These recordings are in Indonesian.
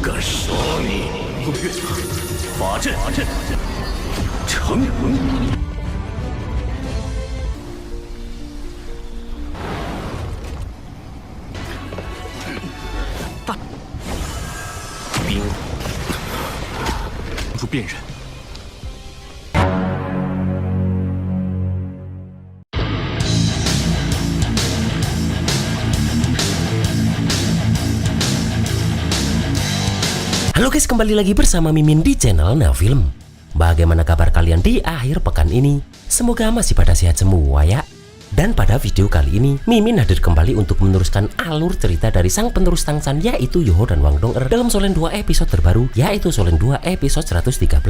敢杀你！法阵，成。大兵出辨认。 Halo guys, kembali lagi bersama Mimin di channel Nafilm. Bagaimana kabar kalian di akhir pekan ini? Semoga masih pada sehat semua ya. Dan pada video kali ini, Mimin hadir kembali untuk meneruskan alur cerita dari sang penerus Tangshan, yaitu Yoho dan Wang Dong'er dalam Solen 2 episode terbaru, yaitu Solen 2 episode 113.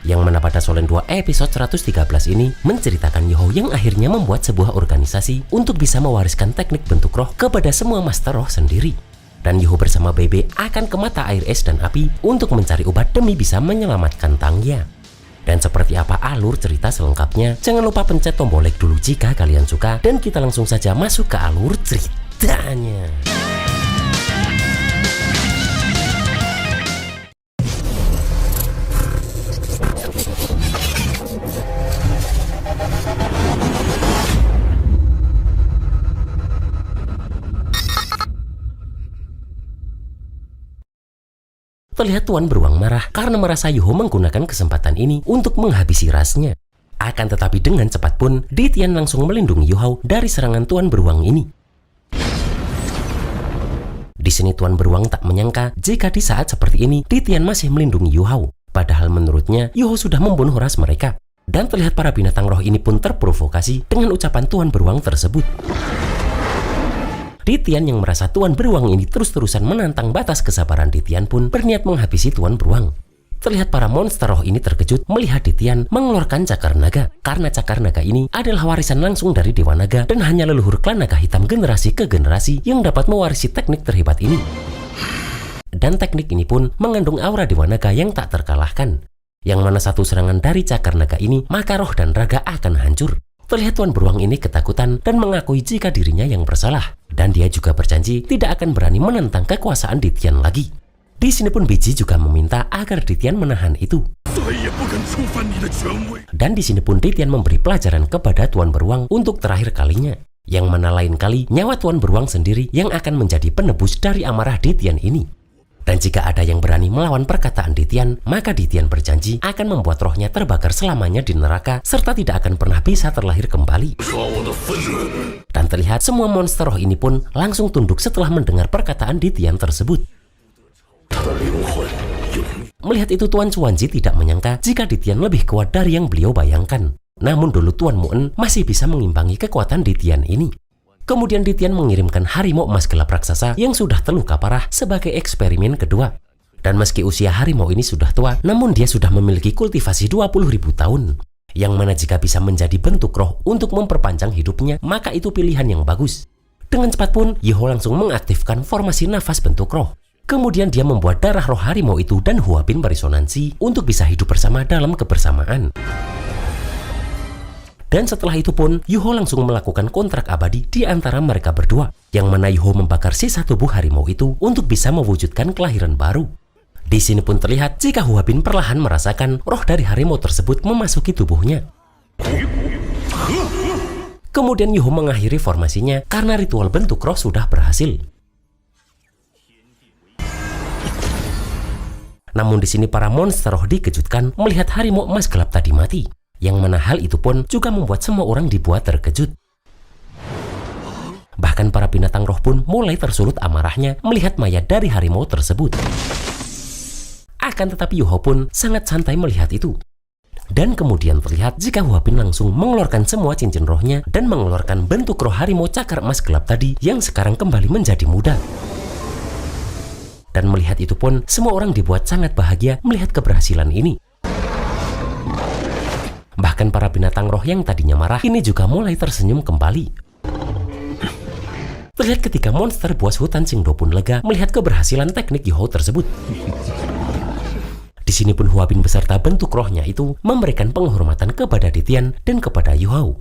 Yang mana pada Solen 2 episode 113 ini menceritakan Yoho yang akhirnya membuat sebuah organisasi untuk bisa mewariskan teknik bentuk roh kepada semua master roh sendiri. Dan Yoho bersama Bebe akan ke mata air es dan api untuk mencari obat demi bisa menyelamatkan Tangya. Dan seperti apa alur cerita selengkapnya, jangan lupa pencet tombol like dulu jika kalian suka. Dan kita langsung saja masuk ke alur ceritanya. Terlihat Tuan Beruang marah karena merasa Yoho menggunakan kesempatan ini untuk menghabisi rasnya. Akan tetapi dengan cepat pun, Ditian langsung melindungi Yoho dari serangan Tuan Beruang ini. Di sini Tuan Beruang tak menyangka jika di saat seperti ini Ditian masih melindungi Yoho. Padahal menurutnya Yoho sudah membunuh ras mereka. Dan terlihat para binatang roh ini pun terprovokasi dengan ucapan Tuan Beruang tersebut. Ditian yang merasa Tuan Beruang ini terus-terusan menantang batas kesabaran Ditian pun berniat menghabisi Tuan Beruang. Terlihat para monster roh ini terkejut melihat Ditian mengeluarkan cakar naga, karena cakar naga ini adalah warisan langsung dari Dewa Naga dan hanya leluhur klan naga hitam generasi ke generasi yang dapat mewarisi teknik terhebat ini. Dan teknik ini pun mengandung aura Dewa Naga yang tak terkalahkan, yang mana satu serangan dari cakar naga ini maka roh dan raga akan hancur. Terlihat Tuan Beruang ini ketakutan dan mengakui jika dirinya yang bersalah. Dan dia juga berjanji tidak akan berani menentang kekuasaan Ditian lagi. Di sini pun Biji juga meminta agar Ditian menahan itu. Dan di sini pun Ditian memberi pelajaran kepada Tuan Beruang untuk terakhir kalinya. Yang mana lain kali nyawa Tuan Beruang sendiri yang akan menjadi penebus dari amarah Ditian ini. Dan jika ada yang berani melawan perkataan Ditian, maka Ditian berjanji akan membuat rohnya terbakar selamanya di neraka serta tidak akan pernah bisa terlahir kembali. Dan terlihat semua monster roh ini pun langsung tunduk setelah mendengar perkataan Ditian tersebut. Melihat itu Tuan Chuanji tidak menyangka jika Ditian lebih kuat dari yang beliau bayangkan. Namun dulu Tuan Mu'en masih bisa mengimbangi kekuatan Ditian ini. Kemudian Ditian mengirimkan harimau emas gelap raksasa yang sudah terluka parah sebagai eksperimen kedua. Dan meski usia harimau ini sudah tua, namun dia sudah memiliki kultivasi 20.000 tahun. Yang mana jika bisa menjadi bentuk roh untuk memperpanjang hidupnya, maka itu pilihan yang bagus. Dengan cepat pun, Yoho langsung mengaktifkan formasi nafas bentuk roh. Kemudian dia membuat darah roh harimau itu dan Huapin beresonansi untuk bisa hidup bersama dalam kebersamaan. Dan setelah itu pun, Yoho langsung melakukan kontrak abadi di antara mereka berdua, yang mana Yoho membakar sisa tubuh harimau itu untuk bisa mewujudkan kelahiran baru. Di sini pun terlihat jika Huapin perlahan merasakan roh dari harimau tersebut memasuki tubuhnya. Kemudian Yoho mengakhiri formasinya karena ritual bentuk roh sudah berhasil. Namun di sini para monster roh dikejutkan melihat harimau emas gelap tadi mati. Yang mana hal itu pun juga membuat semua orang dibuat terkejut. Bahkan para binatang roh pun mulai tersulut amarahnya melihat mayat dari harimau tersebut. Akan tetapi Yoho pun sangat santai melihat itu. Dan kemudian terlihat jika Huapin langsung mengeluarkan semua cincin rohnya dan mengeluarkan bentuk roh harimau cakar emas gelap tadi yang sekarang kembali menjadi muda. Dan melihat itu pun semua orang dibuat sangat bahagia melihat keberhasilan ini. Bahkan para binatang roh yang tadinya marah ini juga mulai tersenyum kembali. Terlihat ketika monster buas hutan Xingdo pun lega melihat keberhasilan teknik Yoho tersebut. Di sini pun Huapin beserta bentuk rohnya itu memberikan penghormatan kepada Ditian dan kepada Yoho.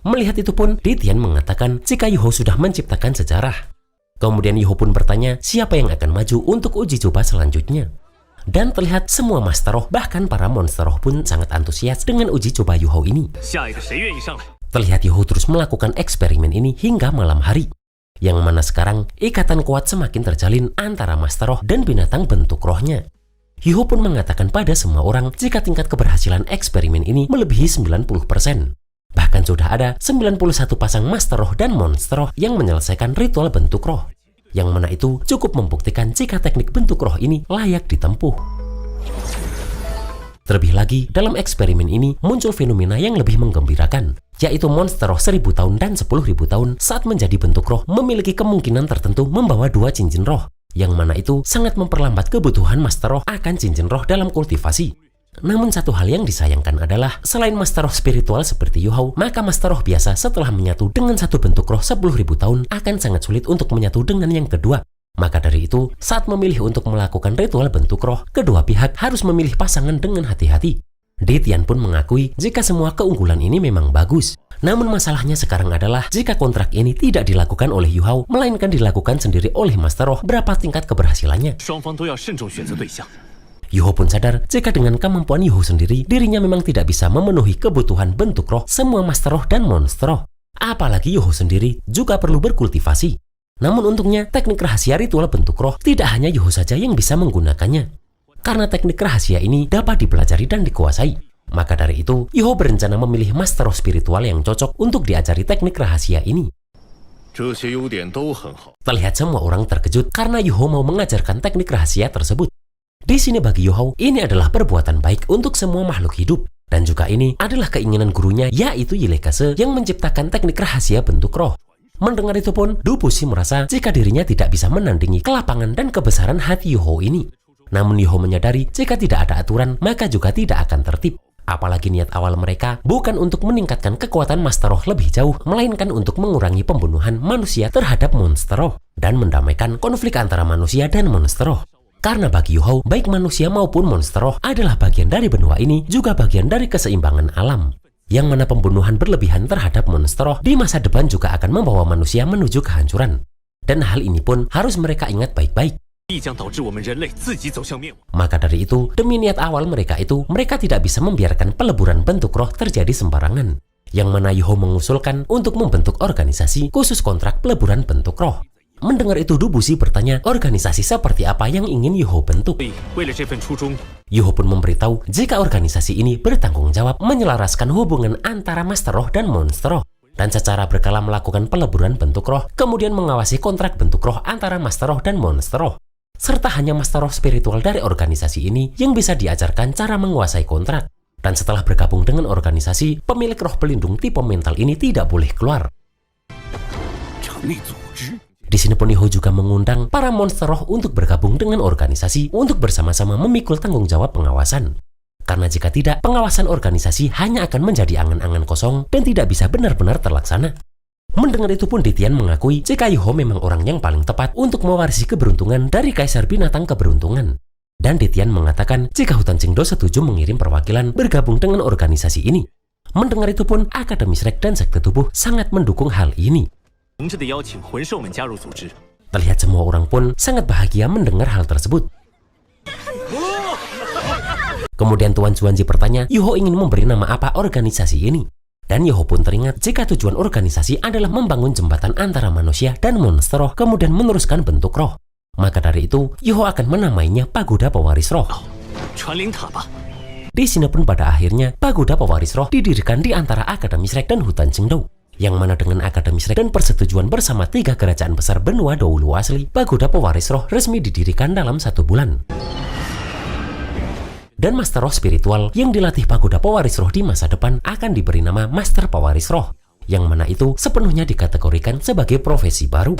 Melihat itu pun Ditian mengatakan jika Yoho sudah menciptakan sejarah. Kemudian Yuho pun bertanya siapa yang akan maju untuk uji coba selanjutnya. Dan terlihat semua Master Roh bahkan para Monster Roh pun sangat antusias dengan uji coba Yuho ini. 下一个谁愿意上来？ Terlihat Yuho terus melakukan eksperimen ini hingga malam hari. Yang mana sekarang ikatan kuat semakin terjalin antara Master Roh dan binatang bentuk rohnya. Yuho pun mengatakan pada semua orang jika tingkat keberhasilan eksperimen ini melebihi 90%. Bahkan sudah ada 91 pasang Master Roh dan Monster Roh yang menyelesaikan ritual bentuk roh. Yang mana itu cukup membuktikan jika teknik bentuk roh ini layak ditempuh. Terlebih lagi, dalam eksperimen ini muncul fenomena yang lebih menggembirakan, yaitu Monster Roh 1000 tahun dan 10.000 tahun saat menjadi bentuk roh memiliki kemungkinan tertentu membawa 2 cincin roh, yang mana itu sangat memperlambat kebutuhan Master Roh akan cincin roh dalam kultivasi. Namun satu hal yang disayangkan adalah, selain Master Roh spiritual seperti Yuho, maka Master Roh biasa setelah menyatu dengan satu bentuk roh 10.000 tahun akan sangat sulit untuk menyatu dengan yang kedua. Maka dari itu, saat memilih untuk melakukan ritual bentuk roh, kedua pihak harus memilih pasangan dengan hati-hati. Ditian pun mengakui jika semua keunggulan ini memang bagus. Namun masalahnya sekarang adalah jika kontrak ini tidak dilakukan oleh Yuho, melainkan dilakukan sendiri oleh Master Roh, berapa tingkat keberhasilannya. 双方都要慎重选择对象。 Yuho pun sadar jika dengan kemampuan Yuho sendiri, dirinya memang tidak bisa memenuhi kebutuhan bentuk roh semua Master Roh dan Monster Roh. Apalagi Yuho sendiri juga perlu berkultivasi. Namun untungnya teknik rahasia ritual bentuk roh tidak hanya Yuho saja yang bisa menggunakannya. Karena teknik rahasia ini dapat dipelajari dan dikuasai. Maka dari itu, Yuho berencana memilih Master Roh spiritual yang cocok untuk diajari teknik rahasia ini. 这些优点都很好。 Terlihat semua orang terkejut karena Yuho mau mengajarkan teknik rahasia tersebut. Di sini bagi Yuho, ini adalah perbuatan baik untuk semua makhluk hidup. Dan juga ini adalah keinginan gurunya, yaitu Yilekase yang menciptakan teknik rahasia bentuk roh. Mendengar itu pun, Dubushi merasa jika dirinya tidak bisa menandingi kelapangan dan kebesaran hati Yuho ini. Namun Yuho menyadari jika tidak ada aturan, maka juga tidak akan tertib. Apalagi niat awal mereka bukan untuk meningkatkan kekuatan Master Roh lebih jauh, melainkan untuk mengurangi pembunuhan manusia terhadap Monster Roh dan mendamaikan konflik antara manusia dan Monster Roh. Karena bagi Yuho, baik manusia maupun Monster Roh adalah bagian dari benua ini, juga bagian dari keseimbangan alam. Yang mana pembunuhan berlebihan terhadap Monster Roh di masa depan juga akan membawa manusia menuju kehancuran. Dan hal ini pun harus mereka ingat baik-baik. 必将导致我们人类自己走向灭亡。 Maka dari itu, demi niat awal mereka itu, mereka tidak bisa membiarkan peleburan bentuk roh terjadi sembarangan. Yang mana Yuho mengusulkan untuk membentuk organisasi khusus kontrak peleburan bentuk roh. Mendengar itu Dubushi bertanya organisasi seperti apa yang ingin Yuho bentuk. 为了这份初衷， Yuho pun memberitahu jika organisasi ini bertanggung jawab menyelaraskan hubungan antara Master Roh dan Monster Roh. Dan secara berkala melakukan peleburan bentuk roh, kemudian mengawasi kontrak bentuk roh antara Master Roh dan Monster Roh. Serta hanya Master Roh spiritual dari organisasi ini yang bisa diajarkan cara menguasai kontrak. Dan setelah bergabung dengan organisasi, pemilik roh pelindung tipe mental ini tidak boleh keluar. 成立组织。 Di sini pun Yuho juga mengundang para Monster Roh untuk bergabung dengan organisasi untuk bersama-sama memikul tanggung jawab pengawasan. Karena jika tidak, pengawasan organisasi hanya akan menjadi angan-angan kosong dan tidak bisa benar-benar terlaksana. Mendengar itu pun Ditian mengakui jika Yuho memang orang yang paling tepat untuk mewarisi keberuntungan dari Kaisar Binatang Keberuntungan. Dan Ditian mengatakan jika Hutan Jingdo setuju mengirim perwakilan bergabung dengan organisasi ini. Mendengar itu pun Akademi Shrek dan Sekte Tubuh sangat mendukung hal ini. 诚挚地邀请魂兽们加入组织。 Terlihat semua orang pun sangat bahagia mendengar hal tersebut. Kemudian Tuan Zuanji bertanya, Yuho ingin memberi nama apa organisasi ini? Dan Yuho pun teringat jika tujuan organisasi adalah membangun jembatan antara manusia dan Monster Roh, kemudian meneruskan bentuk roh. Maka dari itu, Yuho akan menamainya Pagoda Pewaris Roh. 传灵塔吧。 Di sini pun pada akhirnya, Pagoda Pewaris Roh didirikan di antara Akademi Shrek dan Hutan Jingdo. Yang mana dengan Akademi Shrek dan persetujuan bersama 3 kerajaan besar benua Doulu asli, Pagoda Pewaris Roh resmi didirikan dalam 1 bulan. Dan Master Roh spiritual yang dilatih Pagoda Pewaris Roh di masa depan akan diberi nama Master Pewaris Roh, yang mana itu sepenuhnya dikategorikan sebagai profesi baru.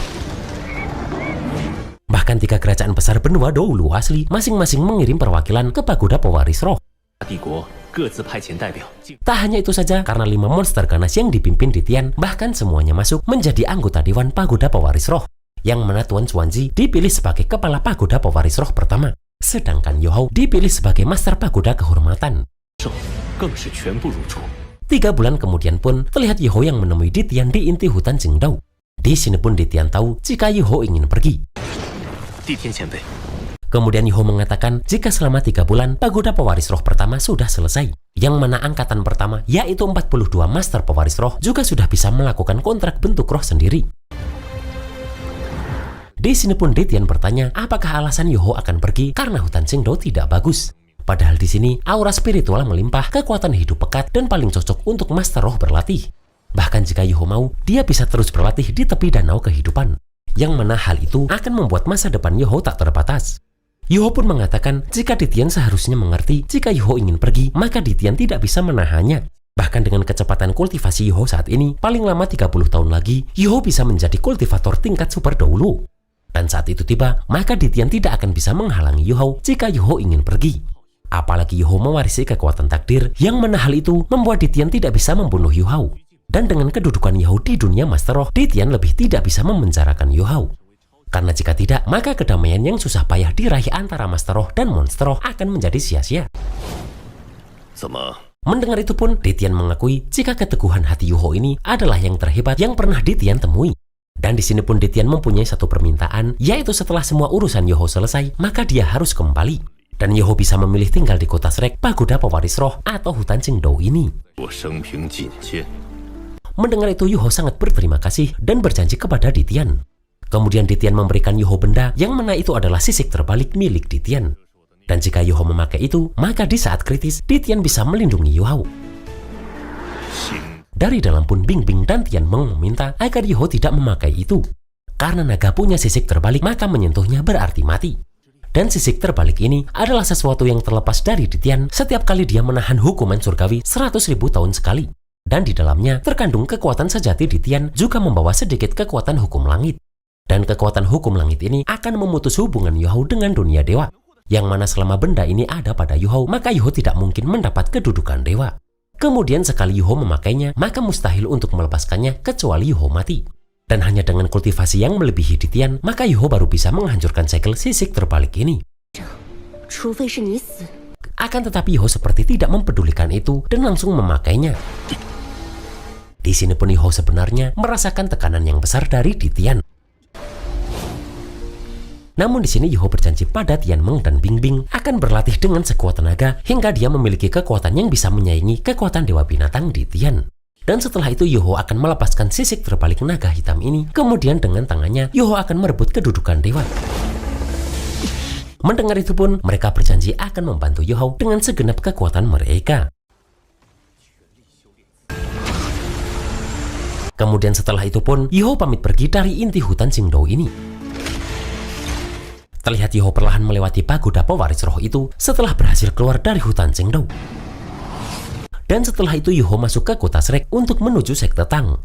Bahkan 3 kerajaan besar benua Doulu asli masing-masing mengirim perwakilan ke Pagoda Pewaris Roh. 帝国各自派遣代表进。 Tak hanya itu saja, karena 5 monster ganas yang dipimpin Ditian bahkan semuanya masuk menjadi anggota Dewan Pagoda Pewaris Roh, yang mana Tuan Zuanji dipilih sebagai kepala Pagoda Pewaris Roh pertama, sedangkan Yuho dipilih sebagai Master Pagoda Kehormatan. 兽更是全部入驻。 3 bulan kemudian pun terlihat Yuho yang menemui Ditian di inti hutan Jingdao. Di sini pun Ditian tahu jika Yuho ingin pergi. 地天前辈， Kemudian Yuho mengatakan jika selama 3 bulan pagoda pewaris roh pertama sudah selesai, yang mana angkatan pertama yaitu 42 master pewaris roh juga sudah bisa melakukan kontrak bentuk roh sendiri. Di sini pun Ditian bertanya apakah alasan Yuho akan pergi karena hutan Qingdao tidak bagus. Padahal di sini aura spiritual melimpah, kekuatan hidup pekat dan paling cocok untuk master roh berlatih. Bahkan jika Yuho mau, dia bisa terus berlatih di tepi danau kehidupan. Yang mana hal itu akan membuat masa depan Yuho tak terbatas. Yuho pun mengatakan jika Ditian seharusnya mengerti jika Yuho ingin pergi, maka Ditian tidak bisa menahannya. Bahkan dengan kecepatan kultivasi Yuho saat ini, paling lama 30 tahun lagi, Yuho bisa menjadi kultivator tingkat super dahulu. Dan saat itu tiba, maka Ditian tidak akan bisa menghalangi Yuho jika Yuho ingin pergi. Apalagi Yuho mewarisi kekuatan takdir, yang mana hal itu membuat Ditian tidak bisa membunuh Yuho. Dan dengan kedudukan Yuho di dunia Master Roh, Ditian lebih tidak bisa memenjarakan Yuho. Karena jika tidak, maka kedamaian yang susah payah diraih antara Master Roh dan Monster Roh akan menjadi sia-sia. Mendengar itu pun, Ditian mengakui jika keteguhan hati Yuho ini adalah yang terhebat yang pernah Ditian temui. Dan di sini pun Ditian mempunyai satu permintaan, yaitu setelah semua urusan Yuho selesai, maka dia harus kembali. Dan Yuho bisa memilih tinggal di kota Shrek, pagoda pewaris roh, atau hutan Qingdao ini. Mendengar itu, Yuho sangat berterima kasih dan berjanji kepada Ditian. Kemudian Ditian memberikan Yuho benda yang mana itu adalah sisik terbalik milik Ditian. Dan jika Yuho memakai itu, maka di saat kritis, Ditian bisa melindungi Yuho. Dari dalam pun Bing Bing dan Tian Meng meminta agar Yuho tidak memakai itu. Karena naga punya sisik terbalik, maka menyentuhnya berarti mati. Dan sisik terbalik ini adalah sesuatu yang terlepas dari Ditian setiap kali dia menahan hukuman surgawi 100.000 tahun sekali. Dan di dalamnya terkandung kekuatan sejati Ditian juga membawa sedikit kekuatan hukum langit. Dan kekuatan hukum langit ini akan memutus hubungan Yuho dengan dunia dewa. Yang mana selama benda ini ada pada Yuho, maka Yuho tidak mungkin mendapat kedudukan dewa. Kemudian sekali Yuho memakainya, maka mustahil untuk melepaskannya kecuali Yuho mati. Dan hanya dengan kultivasi yang melebihi Ditian, maka Yuho baru bisa menghancurkan segel sisik terbalik ini. Akan tetapi Yuho seperti tidak mempedulikan itu dan langsung memakainya. Di sini pun Yuho sebenarnya merasakan tekanan yang besar dari Ditian. Namun di sini Yuho berjanji pada Tian Meng dan Bing Bing akan berlatih dengan sekuat tenaga hingga dia memiliki kekuatan yang bisa menyaingi kekuatan dewa binatang di Tian. Dan setelah itu Yuho akan melepaskan sisik terbalik naga hitam ini. Kemudian dengan tangannya Yuho akan merebut kedudukan dewa. Mendengar itu pun mereka berjanji akan membantu Yuho dengan segenap kekuatan mereka. Kemudian setelah itu pun Yuho pamit pergi dari inti hutan Qingdao ini. Terlihat Yuho perlahan melewati pagoda pewaris roh itu setelah berhasil keluar dari hutan Qingdao. Dan setelah itu Yuho masuk ke kota Shrek untuk menuju Sekte Tang.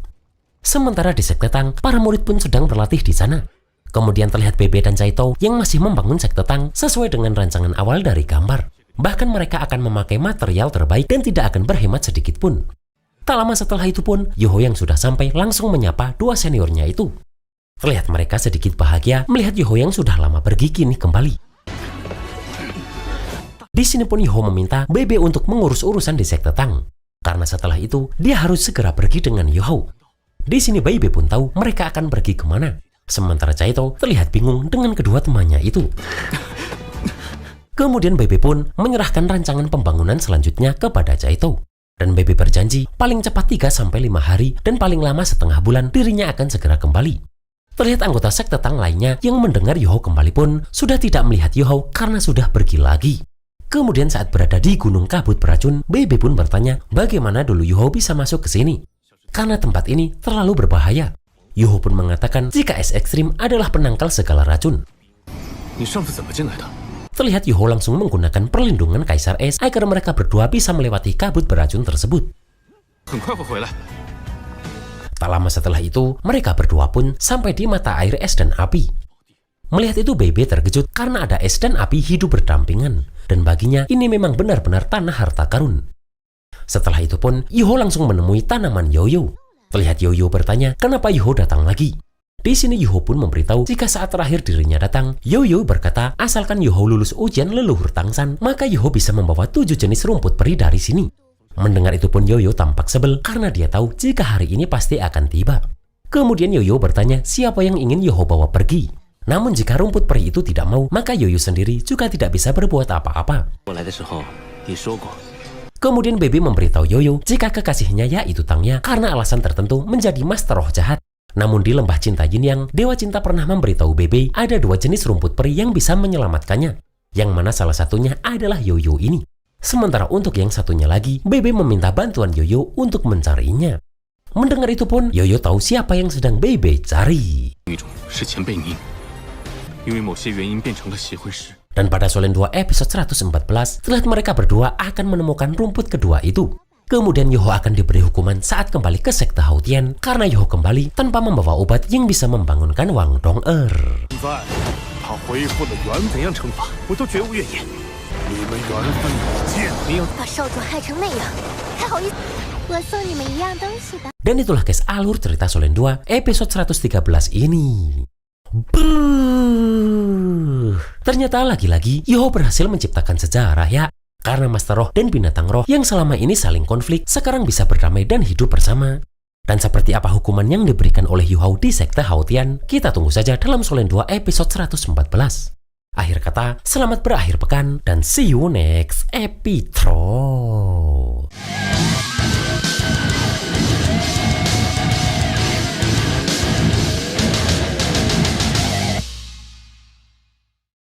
Sementara di Sekte Tang, para murid pun sedang berlatih di sana. Kemudian terlihat Bebe dan Caito yang masih membangun Sekte Tang sesuai dengan rancangan awal dari gambar. Bahkan mereka akan memakai material terbaik dan tidak akan berhemat sedikit pun. Tak lama setelah itu pun, Yuho yang sudah sampai langsung menyapa dua seniornya itu. Terlihat mereka sedikit bahagia melihat Yuho yang sudah lama pergi kini kembali. Di sini pun Yuho meminta Bebe untuk mengurus urusan di Sekte Tang. Karena setelah itu, dia harus segera pergi dengan Yuho. Di sini Bebe pun tahu mereka akan pergi kemana. Sementara Caito terlihat bingung dengan kedua temannya itu. Kemudian Bebe pun menyerahkan rancangan pembangunan selanjutnya kepada Caito. Dan Bebe berjanji paling cepat 3-5 hari dan paling lama setengah bulan dirinya akan segera kembali. Terlihat anggota Sekte Tang lainnya yang mendengar Yuho kembali pun sudah tidak melihat Yuho karena sudah pergi lagi. Kemudian saat berada di gunung kabut beracun, Bebe pun bertanya bagaimana dulu Yuho bisa masuk ke sini. Karena tempat ini terlalu berbahaya. Yuho pun mengatakan jika es ekstrim adalah penangkal segala racun. Terlihat Yuho langsung menggunakan perlindungan Kaisar Es agar mereka berdua bisa melewati kabut beracun tersebut. Tak lama setelah itu, mereka berdua pun sampai di mata air es dan api. Melihat itu Bebe terkejut karena ada es dan api hidup berdampingan. Dan baginya ini memang benar-benar tanah harta karun. Setelah itu pun, Yuho langsung menemui tanaman Yoyo. Terlihat Yoyo bertanya kenapa Yuho datang lagi. Di sini Yuho pun memberitahu jika saat terakhir dirinya datang, Yoyo berkata asalkan Yuho lulus ujian leluhur Tangsan, maka Yuho bisa membawa 7 jenis rumput peri dari sini. Mendengar itu pun Yoyo tampak sebel karena dia tahu jika hari ini pasti akan tiba. Kemudian Yoyo bertanya siapa yang ingin Yoho bawa pergi. Namun jika rumput peri itu tidak mau, maka Yoyo sendiri juga tidak bisa berbuat apa-apa. 我来的时候也说过， Kemudian Bebe memberitahu Yoyo jika kekasihnya yaitu Tangnya karena alasan tertentu menjadi master roh jahat. Namun di lembah cinta Yin Yang, Dewa Cinta pernah memberitahu Bebe ada 2 jenis rumput peri yang bisa menyelamatkannya. Yang mana salah satunya adalah Yoyo ini. Sementara untuk yang satunya lagi, Bebe meminta bantuan Yoyo untuk mencarinya. Mendengar itu pun, Yoyo tahu siapa yang sedang Bebe cari. 一种是前辈您，因为某些原因变成了邪魂师。 Dan pada Solen 2 episode 114, terlihat mereka berdua akan menemukan rumput kedua itu. Kemudian Yoho akan diberi hukuman saat kembali ke sekte Hautian karena Yoho kembali tanpa membawa obat yang bisa membangunkan Wang Dong-er. 现在他恢复了原怎样惩罚，我都绝无怨言。你们缘分已尽，没有 把少主害成那样，还好意思？我送你们一样东西吧。 Dan itulah guys alur cerita Solen 2 episode 113 ini. Buh. Ternyata lagi-lagi Yoho berhasil menciptakan sejarah ya. Karena Master Roh dan binatang roh yang selama ini saling konflik sekarang bisa berdamai dan hidup bersama. Dan seperti apa hukuman yang diberikan oleh Yuhao di sekte Hautian, kita tunggu saja dalam Solen 2 episode 114. Akhir kata, selamat berakhir pekan dan see you next episode.